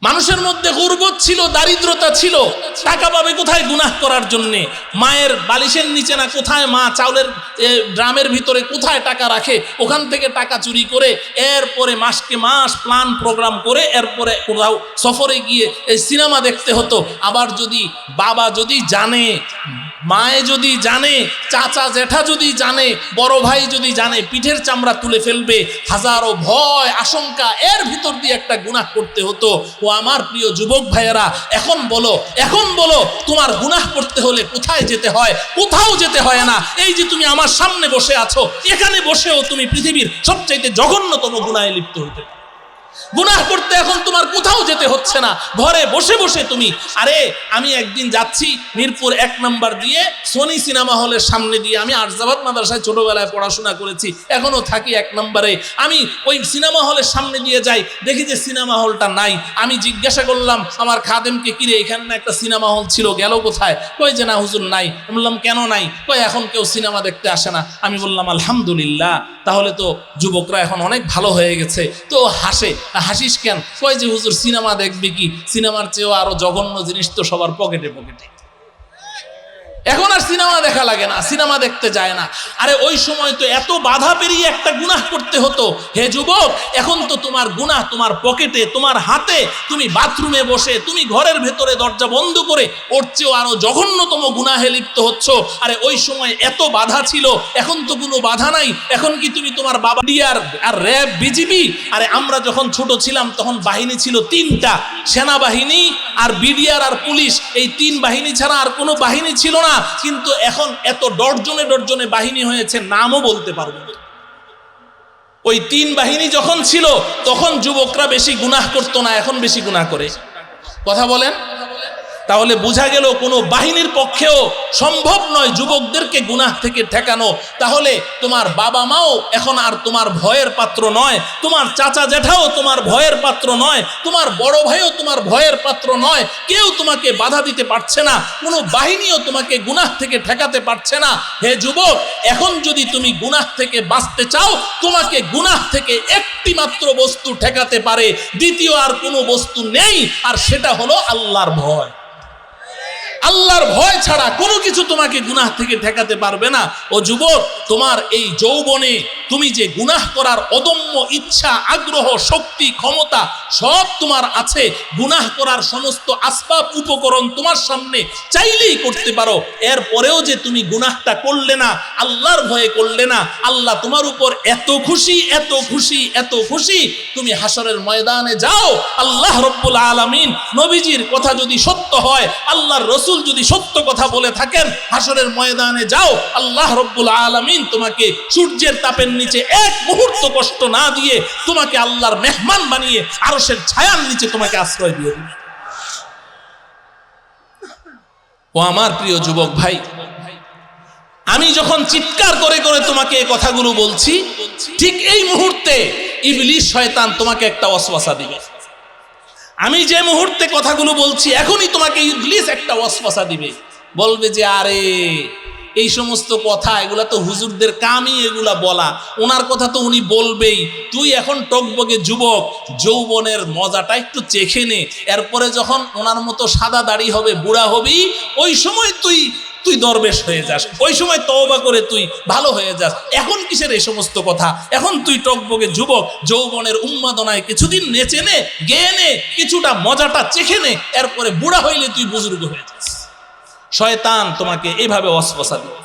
মানুষের মধ্যে গুরবত ছিল, দারিদ্রতা ছিল, টাকা পাবে কোথায় গুনাহ করার জন্যে? মায়ের বালিশের নিচে না কোথায় মা চাউলের ড্রামের ভিতরে কোথায় টাকা রাখে, ওখান থেকে টাকা চুরি করে এরপরে মাসকে মাস প্ল্যান প্রোগ্রাম করে এরপরে কোথাও সফরে গিয়ে এই সিনেমা দেখতে হতো। আবার যদি বাবা যদি জানে, মায়ে যদি জানে, চাচা জেঠা যদি জানে, বড় ভাই যদি জানে, পিঠের চামড়া তুলে ফেলবে। হাজারো ভয় আশঙ্কা এর ভিতর দিয়ে একটা গুনাহ করতে হতো। ও আমার প্রিয় যুবক ভাইয়েরা, এখন বলো তোমার গুনাহ করতে হলে কোথায় যেতে হয়? কোথাও যেতে হয় না। এই যে তুমি আমার সামনে বসে আছো, এখানে বসেও তুমি পৃথিবীর সবচাইতে জঘন্যতম গুনাহে লিপ্ত হতে পারো। গুনাহ করতে এখন তোমার কোথাও যেতে হচ্ছে না, ঘরে বসে বসে তুমি। আরে আমি একদিন যাচ্ছি মিরপুর 1 নম্বর দিয়ে সোনি সিনেমা হলের সামনে দিয়ে, আমি আরজাবাদ মাদ্রাসায় ছোটবেলায় পড়াশোনা করেছি, এখনো থাকি 1 নম্বরে। আমি ওই সিনেমা হলের সামনে দিয়ে যাই, দেখি যে সিনেমা হলটা নাই। আমি জিজ্ঞাসা করলাম আমার খাদেমকে, কিরে এখানে না একটা সিনেমা হল ছিল, গেল কোথায়? কই যে না হুজুর নাই। আমি বললাম কেন নাই? কই এখন কেউ সিনেমা দেখতে আসে না। আমি বললাম আলহামদুলিল্লাহ, তাহলে তো যুবকরা এখন অনেক ভালো হয়ে গেছে। তো হাসে, হাসিস কেন? কয় যে হুজুর সিনেমা দেখবে কি, সিনেমার চেয়েও আরো জঘন্য জিনিস তো সবার পকেটে পকেটে। এখন আর সিনেমা দেখা লাগে না, সিনেমা দেখতে যায় না। আরে ওই সময় তো এত বাধা পেরিয়ে একটা গুনাহ করতে হতো। হে যুবক, এখন তো তোমার গুনাহ তোমার পকেটে, তোমার হাতে, তুমি বাথরুমে বসে, তুমি ঘরের ভেতরে দরজা বন্ধ করে ওর চেয়েও আরো জঘন্যতম গুনাহে লিপ্ত হচ্ছ। আরে ওই সময় এত বাধা ছিল, এখন তো কোনো বাধা নাই। এখন কি তুমি তোমার বাবা ডিআর আর র্যাব বিজিবি? আরে আমরা যখন ছোট ছিলাম তখন বাহিনী ছিল 3টা, সেনাবাহিনী আর বিডিআর আর পুলিশ। এই 3 বাহিনী ছাড়া আর কোনো বাহিনী ছিল না। কিন্তু এখন এত ডর্জনে ডর্জনে বাহিনী হয়েছে, নামও বলতে পারবো না। ওই 3 বাহিনী যখন ছিল তখন যুবকরা বেশি গুনাহ করতো না, এখন বেশি গুনাহ করে। কথা বলেন। তাহলে বোঝা গেল কোনো বাহিনীর পক্ষেও সম্ভব নয় যুবকদেরকে গুনাহ থেকে ঠেকানো। তাহলে তোমার বাবা মাও এখন আর তোমার ভয়ের পাত্র নয়, তোমার চাচা জেঠাও তোমার ভয়ের পাত্র নয়, তোমার বড় ভাইও তোমার ভয়ের পাত্র নয়। কেউ তোমাকে বাধা দিতে পারছে না, কোনো বাহিনীও তোমাকে গুনাহ থেকে ঠেকাতে পারছে না। হে যুবক, এখন যদি তুমি গুনাহ থেকে বাঁচতে চাও, তোমাকে গুনাহ থেকে একটি মাত্র বস্তু ঠেকাতে পারে, দ্বিতীয় আর কোনো বস্তু নেই, আর সেটা হলো আল্লাহর ভয়। আল্লাহর ভয় ছাড়া কোনো কিছু তোমাকে গুনাহ থেকে ঠেকাতে পারবে না। ও যুবক, তোমার এই যৌবনে তুমি যে গুনাহ করার অদম্য ইচ্ছা, আগ্রহ, শক্তি, ক্ষমতা সব তোমার আছে। গুনাহ করার সমস্ত আসবাব উপকরণ তোমার সামনে, চাইলেই করতে পারো। এরপরেও যে তুমি গুনাহটা করলে না, আল্লাহর ভয়ে করলে না, আল্লাহ তোমার উপর এত খুশি, এত খুশি, এত খুশি। তুমি হাসরের ময়দানে যাও, আল্লাহ রব্বুল আলামিন, নবীজির কথা যদি সত্য হয়, আল্লাহর রাসূল যদি সত্য কথা বলে থাকেন, হাসরের ময়দানে যাও, আল্লাহ রব্বুল আলামিন তোমাকে সূর্যের তাপের নিচে এক মুহূর্ত কষ্ট না দিয়ে তোমাকে আল্লাহর মেহমান বানিয়ে আরশের ছায়ার নিচে তোমাকে আশ্রয় দিয়ে দিবে। ও আমার প্রিয় যুবক ভাই, আমি যখন চিৎকার করে করে তোমাকে এই কথাগুলো বলছি, ঠিক এই মুহূর্তে ইবলিস শয়তান তোমাকে একটা ওয়াসওয়াসা দিবে। আমি যে মুহূর্তে কথাগুলো বলছি, এখনই তোমাকে ইবলিস একটা ওয়াসওয়াসা দিবে, বলবে যে আরে এই সমস্ত কথা, এগুলা তো হুজুরদের কামই, এগুলা বলা, ওনার কথা তো উনি বলবেই। তুই এখন টকবগে যুবক, যৌবনের মজাটা একটু চেখে নে, এরপরে যখন ওনার মতো সাদা দাড়ি হবে, বুড়া হবি, ওই সময় তুই দরবেশ হয়ে যাস, ওই সময় তওবা করে তুই ভালো হয়ে যাস। এখন কিসের এই সমস্ত কথা? এখন তুই টকবগে যুবক, যৌবনের উন্মাদনায় কিছুদিন নেচে নে, গেয়ে নে, কিছুটা মজাটা চেখে নে, এরপরে বুড়া হইলে তুই বুজুর্গ হয়ে যাস। শয়তান তোমাকে এইভাবে ওয়াসওয়াসা দিবে।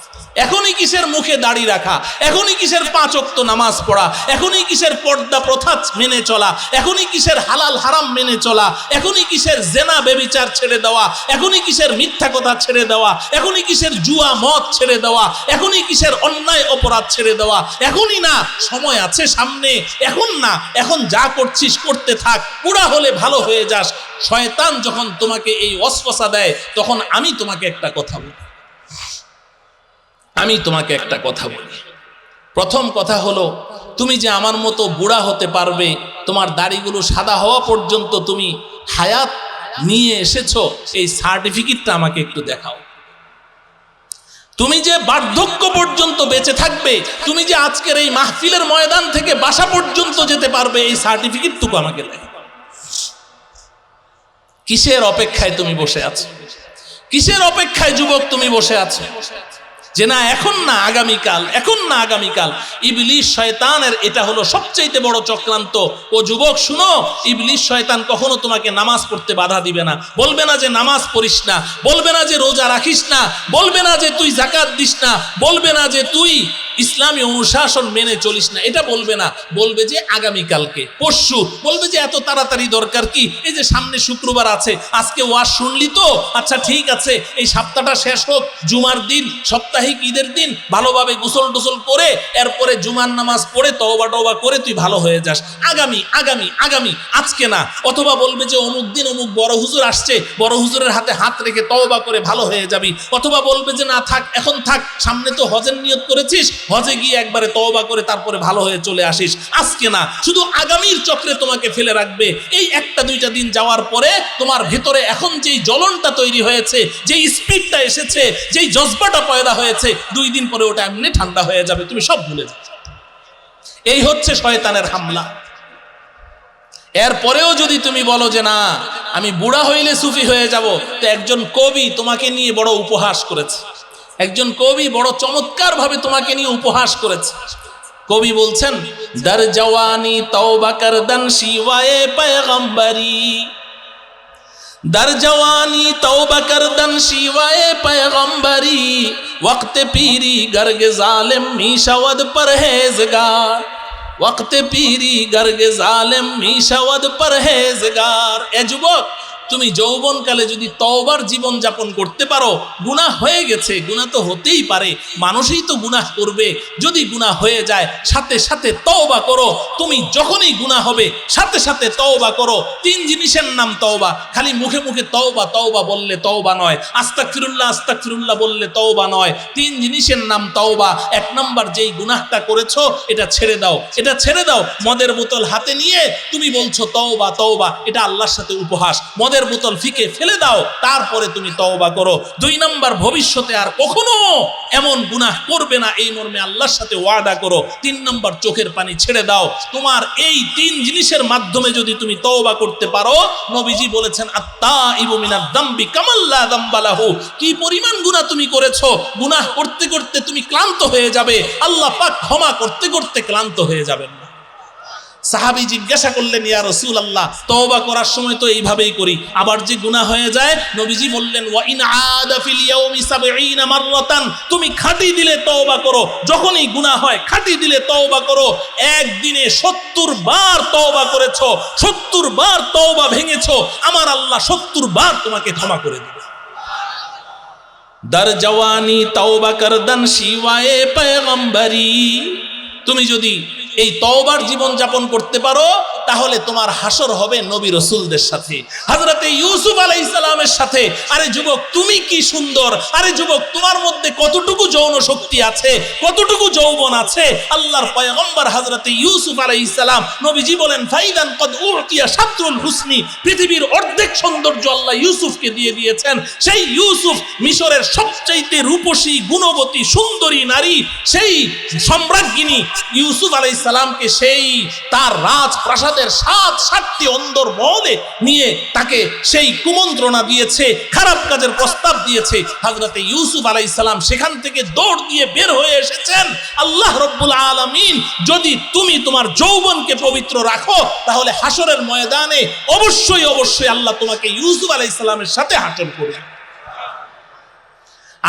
এখনই কিসের মুখে দাড়ি রাখা, এখনই কিসের 5 ওয়াক্ত নামাজ পড়া, এখনই কিসের পর্দা প্রথা মেনে চলা, এখনই কিসের হালাল হারাম মেনে চলা, এখনই কিসের জেনা বেবিচার ছেড়ে দেওয়া, এখনই কিসের মিথ্যা কথা ছেড়ে দেওয়া, এখনই কিসের জুয়া মদ ছেড়ে দেওয়া, এখনই কিসের অন্যায় অপরাধ ছেড়ে দেওয়া। এখনই না, সময় আছে সামনে, এখন না, এখন যা করছিস করতে থাক, পুরা হলে ভালো হয়ে যাস। শয়তান যখন তোমাকে এই ওয়াসওয়াসা দেয়, তখন আমি তোমাকে একটা কথা বলি, প্রথম কথা হলো, তুমি যে আমার মতো বুড়া হতে পারবে, তোমার দাড়িগুলো সাদা হওয়া পর্যন্ত তুমি হায়াত নিয়ে এসেছো, এই সার্টিফিকেটটা আমাকে একটু দেখাও। তুমি যে বার্ধক্য পর্যন্ত বেঁচে থাকবে, তুমি যে আজকের এই মাহফিলের ময়দান থেকে বাসা পর্যন্ত যেতে পারবে, এই সার্টিফিকেটটুকু আমাকে দেখাও। কিসের অপেক্ষায় তুমি বসে আছো? কিসের অপেক্ষায় যুবক তুমি বসে আছো যে না এখন না আগামীকাল, এখন না আগামীকাল? ইবলিশ শয়তানের এটা হলো সবচেয়ে বড় চক্রান্ত। ও যুবক শুনো, ইবলিশ শয়তান কখনো তোমাকে নামাজ পড়তে বাধা দিবে না। বলবে না যে নামাজ পড়িস না, বলবে না যে রোজা রাখিস না, বলবে না যে তুই যাকাত দিস না, বলবে না যে তুই ইসলামী অনুশাসন মেনে চলিস না, এটা বলবে না। বলবে যে আগামীকালকে, পরশু, বলবে যে এত তাড়াতাড়ি দরকার কি, এই যে সামনে শুক্রবার আছে, আজকে ওয়াজ শুনলি তো, আচ্ছা ঠিক আছে, এই সপ্তাহটা শেষ হোক, জুমার দিন, সাপ্তাহিক ঈদের দিন ভালোভাবে গোসল টোসল করে এরপরে জুমার নামাজ পড়ে তওবা টওবা করে তুই ভালো হয়ে যাস। আগামী আগামী আগামী, আজকে না। অথবা বলবে যে অমুক দিন অমুক বড় হুজুর আসছে, বড় হুজুরের হাতে হাত রেখে তওবা করে ভালো হয়ে যাবি। অথবা বলবে যে না থাক, এখন থাক, সামনে তো হজের নিয়ত করেছিস, হজে গিয়ে একবারে তওবা করে তারপরে ভালো হয়ে চলে আসিস। আজকে না, শুধু আগামীর চক্রে তোমাকে ফেলে রাখবে। এই একটা দুইটা দিন যাওয়ার পরে তোমার ভিতরে এখন যেই জ্বলনটা তৈরি হয়েছে, যেই স্পিডটা এসেছে, যেই জজবাটা পয়দা হয়েছে, 2 দিন পরে ওটা এমনি ঠান্ডা হয়ে যাবে, তুমি সব ভুলে যাবে। এই হচ্ছে শয়তানের হামলা। এরপরেও যদি তুমি বলো যে না আমি বুড়া হইলে সুফি হয়ে যাব, তো একজন কবি তোমাকে নিয়ে বড় উপহাস করেছে। একজন কবি বড় চমৎকার ভাবে তোমাকে নিয়ে উপহাস করেছে। কবি বলছেন, দর জওয়ানি তওবা করদন শিওয়ায়ে পয়গম্বরি, দর জওয়ানি তওবা করদন শিওয়ায়ে পয়গম্বরি, वक्त पीरी गर्ग जालिम मीशवद परहेजगार, वक्त पीरी गर्ग जालिम मीशवद परहेजगार। ए যুবক, তুমি যৌবনকালে যদি তওবার জীবন যাপন করতে পারো, গুনাহ হয়ে গেছে, গুনাহ তো হতেই পারে, মানুষই তো গুনাহ করবে। যদি গুনাহ হয়ে যায় সাথে সাথে তওবা করো। তুমি যখনই গুনাহ হবে সাথে সাথে তওবা করো। 3 জিনিসের নাম তওবা। খালি মুখে মুখে তওবা তওবা বললে তওবা নয়, আস্তাগফিরুল্লাহ আস্তাগফিরুল্লাহ বললে তওবা নয়। 3 জিনিসের নাম তওবা। 1 নাম্বার, যেই গুনাহটা করেছো এটা ছেড়ে দাও, এটা ছেড়ে দাও। মদের বোতল হাতে নিয়ে তুমি বলছো তওবা তওবা, এটা আল্লাহর সাথে উপহাস। মদের বোতল ফিকে ফেলে দাও, তারপরে তুমি তওবা করো। 2 নাম্বার, ভবিষ্যতে আর কখনো এমন গুনাহ করবে না, এই মর্মে আল্লাহর সাথে ওয়াদা করো। 3 নাম্বার, চোখের পানি ছেড়ে দাও। তোমার এই 3 জিনিসের মাধ্যমে যদি তুমি তওবা করতে পারো, নবীজি বলেছেন আত্তাইবু মিনাদ যামবি কামাল্লা যামবা লাহু। কি পরিমাণ গুনাহ তুমি করেছো, গুনাহ করতে করতে তুমি ক্লান্ত হয়ে যাবে, আল্লাহ পাক ক্ষমা করতে করতে ক্লান্ত হয়ে যাবেন না। সাহাবী জিজ্ঞাসা করলেন, ইয়া রাসূলুল্লাহ, তওবা করার সময় তো এইভাবেই করি, আবার যে গুনাহ হয়ে যায়? নবীজি বললেন, ওয়া ইন আদা ফিল ইয়াউমি 70 মাররাতান, তুমি খাঁটি দিলে তওবা করো। যখনই গুনাহ হয় খাঁটি দিলে তওবা করো। একদিনে 70 বার তওবা করেছো, 70 বার তওবা ভেঙেছো, আমার আল্লাহ 70 বার তোমাকে ক্ষমা করে দিবে। দর জওয়ানি তওবা করদন শিওয়ায়ে পয়গম্বরি। তুমি যদি এই তওবার জীবন যাপন করতে পারো, তাহলে তোমার হাসর হবে নবী রাসূলদের সাথে, হযরতে ইউসুফ আলাইহিস সালামের সাথে। আরে যুবক, তুমি কি সুন্দর! আরে যুবক, তোমার মধ্যে কতটুকু যৌন শক্তি আছে, কতটুকু যৌবন আছে! আল্লাহর পয়গম্বর হযরতে ইউসুফ আলাইহিস সালাম, নবীজি বলেন, ফাইদান কদ উতিয়া শাতরুল হুসনি, পৃথিবীর অর্ধেক সৌন্দর্য আল্লাহ ইউসুফকে দিয়ে দিয়েছেন। সেই ইউসুফ মিশরের সবচাইতে রূপসী, গুণবতী, সুন্দরী নারী, সেই সম্রাজ্ঞিনী ইউসুফ আলাইহিস সালামকে সেই তার রাজপ্রাসাদের 7টি অন্দর মহলে নিয়ে তাকে সেই কুমন্ত্রণা দিয়েছে, খারাপ কাজের প্রস্তাব দিয়েছে। হযরতে ইউসুফ আলাইহিস সালাম সেখান থেকে দৌড় দিয়ে বের হয়ে এসেছেন। আল্লাহ রাব্বুল আলামিন যদি তুমি তোমার যৌবনকে পবিত্র রাখো, তাহলে হাসরের ময়দানে অবশ্যই অবশ্যই আল্লাহ তোমাকে ইউসুফ আলাইহিস সালামের সাথে হাসর করবে।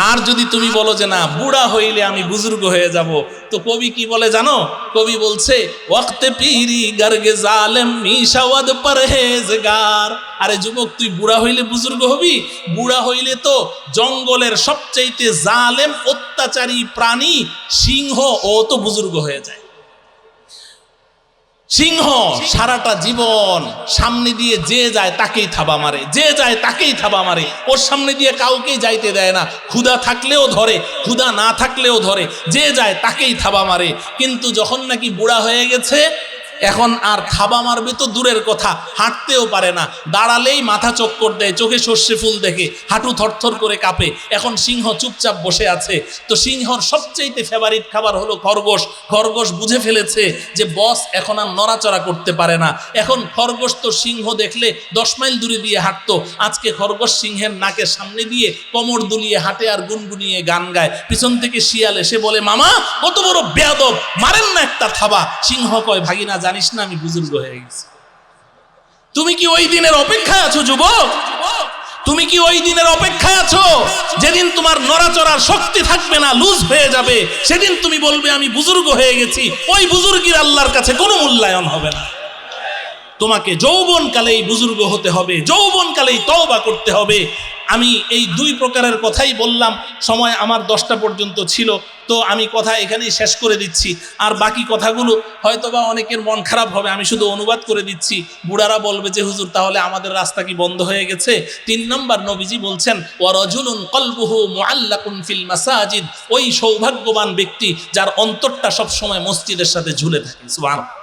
আর যদি তুমি বলো যে না বুড়া হইলে আমি বুজুর্গ হয়ে যাব, তো কবি কি বলে জানো? কবি বলছে, ওয়াক্তে পীরি গর্গে জালেম মিশাওয়াদ পরহেজগার। আরে যুবক, তুই বুড়া হইলে বুজুর্গ হবি? বুড়া হইলে তো জঙ্গলের সবচাইতে জালেম অত্যাচারী প্রাণী সিংহ, ও তো বুজুর্গ হয়ে যায়। সিংহ সারাটা জীবন সামনে দিয়ে যে যায় তাকেই থাবা মারে, যে যায় তাকেই থাবা মারে, ওর সামনে দিয়ে কাউকেই যাইতে দেয় না। ক্ষুধা থাকলেও ধরে, ক্ষুধা না থাকলেও ধরে, যে যায় তাকেই থাবা মারে। কিন্তু যখন নাকি বুড়া হয়ে গেছে, এখন আর থাবা মারবে তো দূরের কথা, হাঁটতেও পারে না, দাঁড়ালেই মাথা চক্কর দেয়, চোখে সর্ষে ফুল দেখে হাঁটু থরথর করে কাঁপে। এখন সিংহ চুপচাপ বসে আছে। তো সিংহর সবচেয়ে ফেভারিট খাবার হলো খরগোশ। খরগোশ বুঝে ফেলেছে যে বস এখন আর নড়াচড়া করতে পারে না। এখন খরগোশ তো সিংহ দেখলে 10 মাইল দূরে দিয়ে হাঁটতো, আজকে খরগোশ সিংহের নাকের সামনে দিয়ে কোমর দুলিয়ে হাঁটে আর গুনগুনিয়ে গান গায়। পিছন থেকে শিয়াল এসে বলে, মামা কত বড় বেয়াদব, মারেন না একটা থাবা। সিংহ কয়, ভাগিনা জানিস না আমি বুজুর্গ হয়ে গেছি। তুমি কি ওই দিনের অপেক্ষায় আছো যুবক? তুমি কি ওই দিনের অপেক্ষায় আছো যেদিন তোমার নড়াচড়ার শক্তি থাকবে না, লুজ হয়ে যাবে? সেদিন তুমি বলবে আমি বুজুর্গ হয়ে গেছি। ওই বুজুর্গির আল্লাহর কাছে কোনো মূল্যায়ন হবে না। তোমাকে যৌবনকালেই বুজুর্গ হতে হবে, যৌবনকালেই তওবা করতে হবে। আমি এই 2 প্রকারের কথাই বললাম। সময় আমার 10টা পর্যন্ত ছিল, তো আমি কথা এখানেই শেষ করে দিচ্ছি। আর বাকি কথাগুলো হয়তোবা অনেকের মন খারাপ হবে, আমি শুধু অনুবাদ করে দিচ্ছি। বুড়ারা বলবে যে হুজুর তাহলে আমাদের রাস্তা কি বন্ধ হয়ে গেছে? 3 নম্বর নবীজি বলছেন, ওয়া রাজুলুন কলবুহু মুআল্লাকুন ফিল মাসাজিদ, ওই সৌভাগ্যবান ব্যক্তি যার অন্তরটা সব সময় মসজিদের সাথে ঝুলে থাকে। সুবহানাল্লাহ।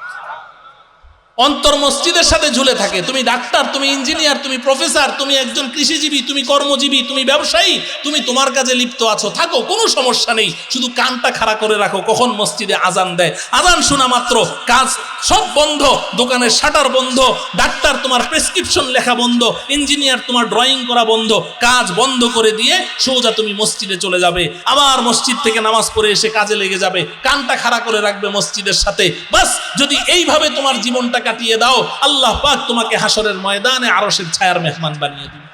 অন্তর মসজিদের সাথে ঝুলে থাকে। তুমি ডাক্তার, তুমি ইঞ্জিনিয়ার, তুমি প্রফেসর, তুমি একজন কৃষিজীবী, তুমি কর্মজীবী, তুমি ব্যবসায়ী, তুমি তোমার কাজে লিপ্ত আছো, থাকো, কোনো সমস্যা নেই। শুধু কানটা খাড়া করে রাখো কখন মসজিদে আজান দেয়। আজান শোনা মাত্র কাজ সব বন্ধ, দোকানের শাটার বন্ধ, ডাক্তার তোমার প্রেসক্রিপশন লেখা বন্ধ, ইঞ্জিনিয়ার তোমার ড্রয়িং করা বন্ধ, কাজ বন্ধ করে দিয়ে সোজা তুমি মসজিদে চলে যাবে। আবার মসজিদ থেকে নামাজ পড়ে এসে কাজে লেগে যাবে, কানটা খাড়া করে রাখবে মসজিদের সাথে। বাস, যদি এইভাবে তোমার জীবনটা কাটিয়ে দাও, আল্লাহ পাক তোমাকে হাসরের ময়দানে আরশের ছায়ার মেহমান বানিয়ে দিবে।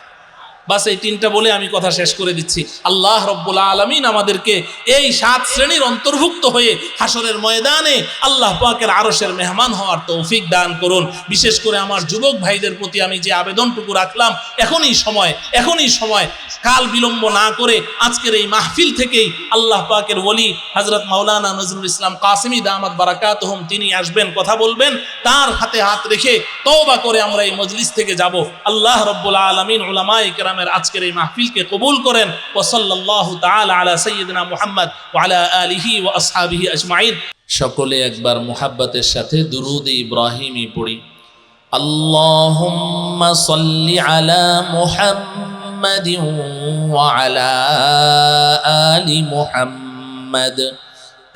বাস, এই 3টা বলে আমি কথা শেষ করে দিচ্ছি। আল্লাহ রব্বুল আলামিন আমাদেরকে এই 7 শ্রেণীর অন্তর্ভুক্ত হয়ে হাসরের ময়দানে আল্লাহ পাকের আরশের মেহমান হওয়ার তৌফিক দান করুন। বিশেষ করে আমার যুবক ভাইদের প্রতি আমি যে আবেদনটুকু রাখলাম, এখনই সময়, কাল বিলম্ব না করে আজকের এই মাহফিল থেকেই আল্লাহ পাকের ওলি হযরত মাওলানা নজরুল ইসলাম কাসেমি দামাত বারাকাতুহুম তিনি আসবেন, কথা বলবেন, তার হাতে হাত রেখে তওবা করে আমরা এই মজলিস থেকে যাব। আল্লাহ রব্বুল আলামিন উলামায়ে কেরামের আজকের এই মাহফিলকে কবুল করেন। ওয়া সাল্লাল্লাহু তাআলা আলা সাইয়্যিদিনা মুহাম্মদ ওয়া আলা আলিহি ওয়া আসহাবিহি আজমাইন। সকলে একবার মুহাব্বতের সাথে দুরূদ ইব্রাহিমি পড়ি। আল্লাহুম্মা সাল্লি আলা মুহাম্মাদিন ওয়া আলা আলি মুহাম্মাদ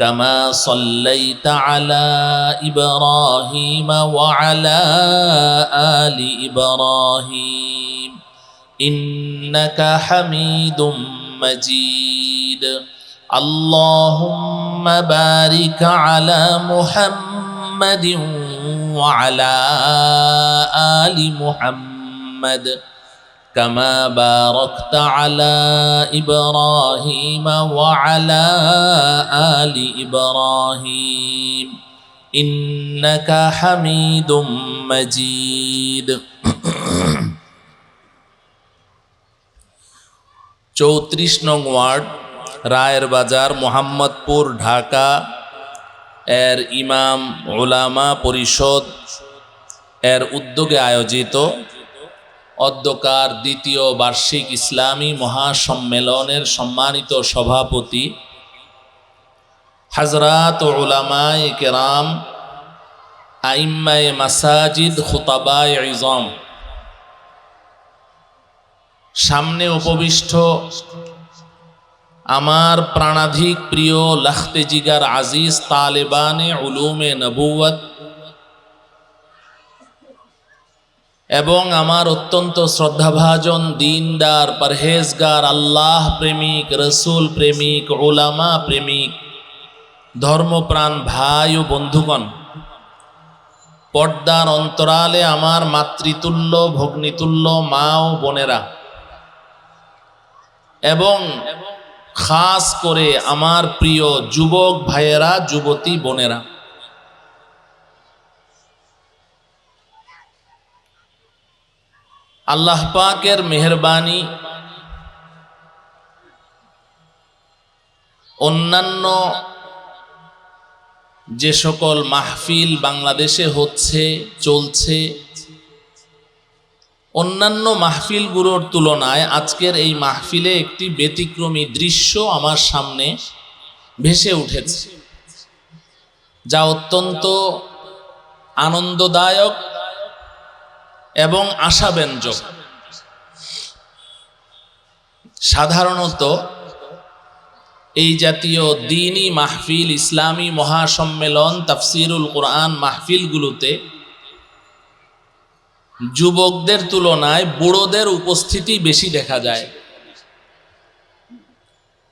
কামা সাল্লাইতা আলা ইব্রাহিম ওয়া আলা আলি ইব্রাহিম ইন্নাকা হামিদুম মাজিদ। আল্লাহুম্মা বারিক আলা মুহাম্মাদিন ওয়া আলা আলি মুহাম্মাদ কামা বারাকতা আলা ইব্রাহিম ওয়া আলা আলি ইব্রাহিম ইন্নাকা হামিদুম মাজিদ। 34 নং ওয়ার্ড, রায়ের বাজার, মোহাম্মদপুর, ঢাকা এর ইমাম উলামা পরিষদ এর উদ্যোগে আয়োজিত অধ্যকার 2য় বার্ষিক ইসলামী মহাসম্মেলনের সম্মানিত সভাপতি হযরত উলামায়ে কেরাম, আইম্মায়ে মাসাজিদ, খুতাবায়ে ইজম, সামনে উপবিষ্ট আমার প্রাণাধিক প্রিয় লাখতে জিগার আজিজ তালেবানে উলুমে নবুয়ত এবং আমার অত্যন্ত শ্রদ্ধাভাজন দিনদার পরহেজগার আল্লাহ প্রেমিক, রসুল প্রেমিক, উলামা প্রেমিক, ধর্মপ্রাণ ভাই ও বন্ধুগণ, পর্দার অন্তরালে আমার মাতৃতুল্য ভগ্নিতুল্য মা ও বোনেরা, এবং খাস করে আমার প্রিয় যুবক ভাইয়েরা, যুবতী বোনেরা, আল্লাহ পাকের মেহেরবানি, অন্যান্য যে সকল মাহফিল বাংলাদেশে হচ্ছে, চলছে, অন্যান্য মাহফিলগুলোর তুলনায় আজকের এই মাহফিলে একটি ব্যতিক্রমী দৃশ্য আমার সামনে ভেসে উঠেছে, যা অত্যন্ত আনন্দদায়ক এবং আশাব্যঞ্জক। সাধারণত এই জাতীয় দ্বীনি মাহফিল, ইসলামী মহাসম্মেলন, তাফসিরুল কোরআন মাহফিলগুলোতে যুবকদের তুলনায় বুড়োদের উপস্থিতি বেশি দেখা যায়।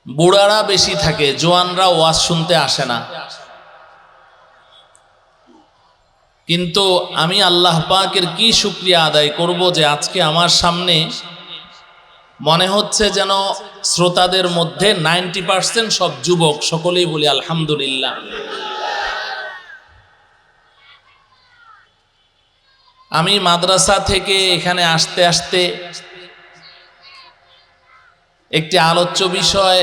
বুড়ারা বেশি থাকে, জোয়ানরা ওয়াজ শুনতে আসে না। কিন্তু আমি আল্লাহ পাকের কি শুকরিয়া আদায় করব যে আজকে আমার সামনে মনে হচ্ছে যেন শ্রোতাদের মধ্যে 90% সব যুবক। সকলেই বলি আলহামদুলিল্লাহ। আমি মাদ্রাসা থেকে এখানে আসতে আসতে একটি আলোচ্য বিষয়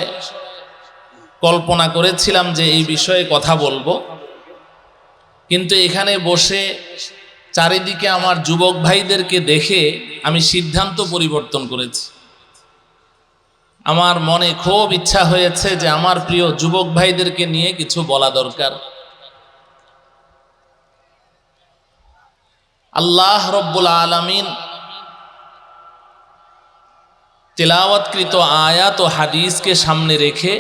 কল্পনা করেছিলাম যে এই বিষয়ে কথা বলবো, কিন্তু এখানে বসে চারিদিকে আমার যুবক ভাইদেরকে দেখে আমি সিদ্ধান্ত পরিবর্তন করেছি। আমার মনে খুব ইচ্ছা হয়েছে যে আমার প্রিয় যুবক ভাইদেরকে নিয়ে কিছু বলা দরকার। আল্লাহ রব্বুল আলামিন তিলাওয়াতকৃত আয়াত ও হাদিসকে সামনে রেখে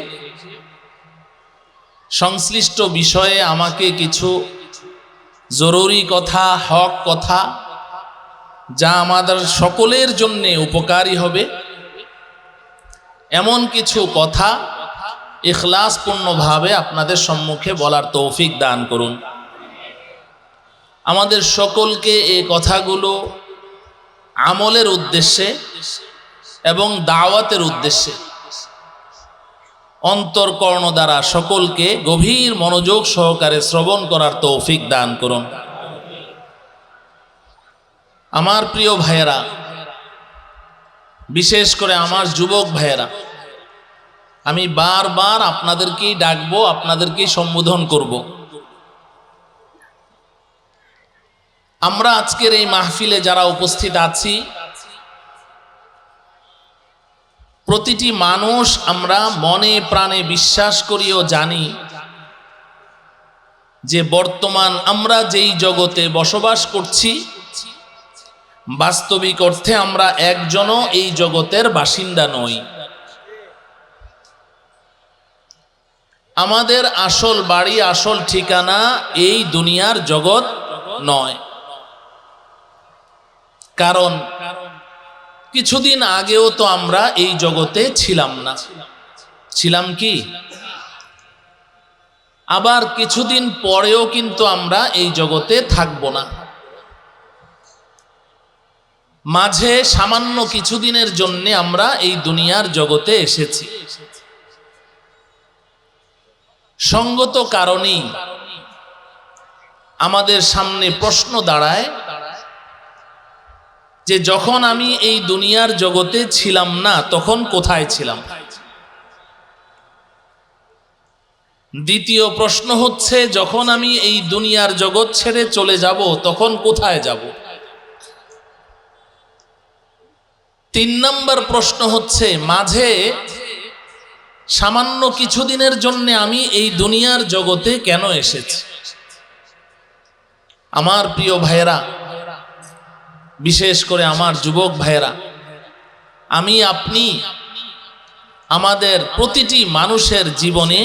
সংশ্লিষ্ট বিষয়ে আমাকে কিছু জরুরি কথা, হক কথা, যা আমাদের সকলের জন্য উপকারী হবে, এমন কিছু কথা ইখলাসপূর্ণভাবে আপনাদের সম্মুখে বলার তৌফিক দান করুন। আমাদের সকলকে এই কথাগুলো আমলের উদ্দেশ্যে এবং দাওয়াতের উদ্দেশ্যে অন্তরকর্ণ দ্বারা সকলকে গভীর মনোযোগ সহকারে শ্রবণ করার তৌফিক দান করুন। আমার প্রিয় ভাইয়েরা, বিশেষ করে আমার যুবক ভাইয়েরা, আমি বারবার আপনাদেরকেই ডাকবো, আপনাদেরকেই সম্বোধন করব। আমরা আজকের এই মাহফিলে যারা উপস্থিত আছি, প্রতিটি মানুষ আমরা মনে প্রাণে বিশ্বাস করি ও জানি যে বর্তমান আমরা যেই জগতে বসবাস করছি, বাস্তবিক অর্থে আমরা একজনও এই জগতের বাসিন্দা নই। আমাদের আসল বাড়ি, আসল ঠিকানা এই দুনিয়ার জগৎ নয়। কারণ কিছুদিন আগেও তো আমরা এই জগতে ছিলাম না। ছিলাম কি? আবার কিছুদিন পরেও কিন্তু আমরা এই জগতে থাকবো না। মাঝে সামান্য কিছুদিনের জন্য আমরা এই দুনিয়ার জগতে এসেছি। সঙ্গত কারণেই আমাদের সামনে প্রশ্ন দাঁড়ায় যে যখন আমি এই দুনিয়ার জগতে ছিলাম না তখন কোথায় ছিলাম? দ্বিতীয় প্রশ্ন হচ্ছে, যখন আমি এই দুনিয়ার জগৎ ছেড়ে চলে যাব তখন কোথায় যাব? 3 নম্বর প্রশ্ন হচ্ছে, মাঝে সামান্য কিছুদিনের জন্য আমি এই দুনিয়ার জগতে কেন এসেছি? আমার প্রিয় ভাইয়েরা, বিশেষ করে আমার যুবক ভাইয়েরা, আমি আপনি আমাদের প্রতিটি মানুষের জীবনে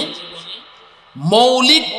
মৌলিক